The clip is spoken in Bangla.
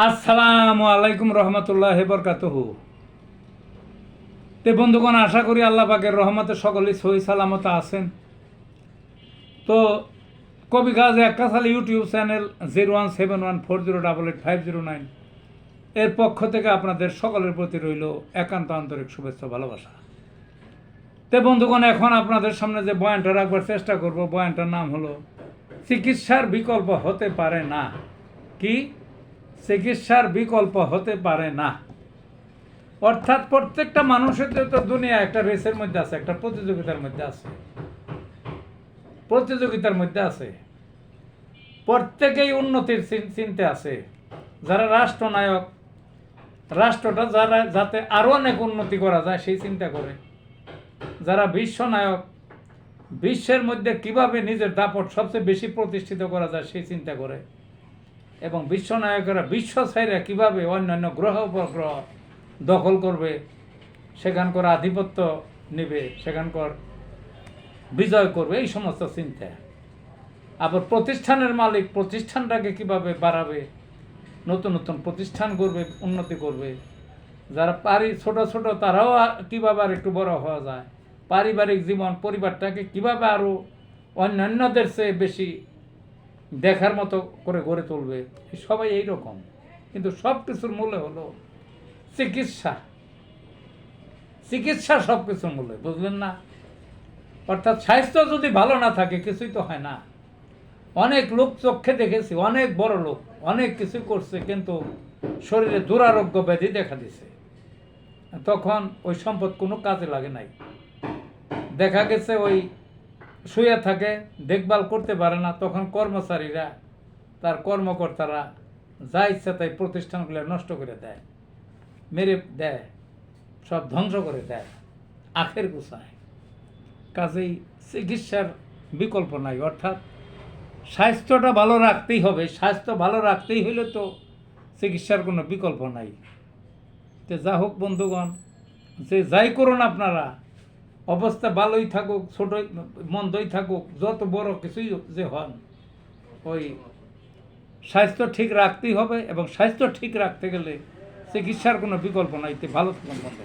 আসসালামু আলাইকুম রহমতুল্লাহ বরকাতুহু। তে বন্ধুগণ, আশা করি আল্লাহ পাকের রহমতে সকলেই সহি সালামত আছেন। তো কবি গাজী আক্কাস আলী ইউটিউব চ্যানেল 017140885009 এর পক্ষ থেকে আপনাদের সকলের প্রতি রইল একান্ত আন্তরিক শুভেচ্ছা ভালোবাসা। তে বন্ধুগণ, এখন আপনাদের সামনে যে বয়ানটা রাখবার চেষ্টা করব, বয়ানটার নাম হলো চিকিৎসার বিকল্প হতে পারে না। কি? চিকিৎসার বিকল্প হতে পারে না। অর্থাৎ প্রত্যেকটা মানুষের তো দুনিয়া একটা রেসের মধ্যে আছে, একটা প্রতিযোগিতার মধ্যে আছে, প্রত্যেকেই উন্নতির চিন্তা আছে। যারা রাষ্ট্রনায়ক, রাষ্ট্রটা যাতে আরো অনেক উন্নতি করা যায় সেই চিন্তা করে। যারা বিশ্বনায়ক, বিশ্বের মধ্যে কিভাবে নিজের দাপট সবচেয়ে বেশি প্রতিষ্ঠিত করা যায় সেই চিন্তা করে। এবং বিশ্বনায়কেরা বিশ্ব ছাইরা কীভাবে অন্যান্য গ্রহ উপগ্রহ দখল করবে, সেখানকার আধিপত্য নেবে, সেখানকার বিজয় করবে, এই সমস্ত চিন্তা। আবার প্রতিষ্ঠানের মালিক প্রতিষ্ঠানটাকে কিভাবে বাড়াবে, নতুন নতুন প্রতিষ্ঠান করবে, উন্নতি করবে। যারা ছোট ছোট তারাও কীভাবে আর একটু বড় হওয়া যায়, পারিবারিক জীবন, পরিবারটাকে কিভাবে আরও অন্যান্যদের চেয়ে বেশি দেখার মতো করে গড়ে তুলবে, সবাই এই রকম। কিন্তু সব কিছুর মূলে হলো চিকিৎসা। চিকিৎসা সব কিছুর মূলে, বুঝলেন না? অর্থাৎ স্বাস্থ্য যদি ভালো না থাকে কিছুই তো হয় না। অনেক লোক চোখে দেখেছি, অনেক বড় লোক অনেক কিছু করছে, কিন্তু শরীরে দুরারোগ্য ব্যাধি দেখা দিছে, তখন ওই সম্পদ কোনো কাজে লাগে নাই। দেখা গেছে ওই শুয়ে থাকে, দেখভাল করতে পারে না, তখন কর্মচারীরা, তার কর্মকর্তারা যা ইচ্ছা তাই প্রতিষ্ঠানগুলো নষ্ট করে দেয়, মেরে দেয়, সব ধ্বংস করে দেয়, আখের গুছায়। কাজেই চিকিৎসার বিকল্প নাই। অর্থাৎ স্বাস্থ্যটা ভালো রাখতেই হবে। স্বাস্থ্য ভালো রাখতেই হলে তো চিকিৎসার কোনো বিকল্প নাই। তো যা হোক বন্ধুগণ, যে যাই করুন আপনারা, অবস্থা ভালোই থাকুক, ছোটই মন্দই থাকুক, যত বড় কিছুই যে হন, ওই স্বাস্থ্য ঠিক রাখতেই হবে। এবং স্বাস্থ্য ঠিক রাখতে গেলে চিকিৎসার কোনো বিকল্প নাই। ভালো থাকুন বন্ধু।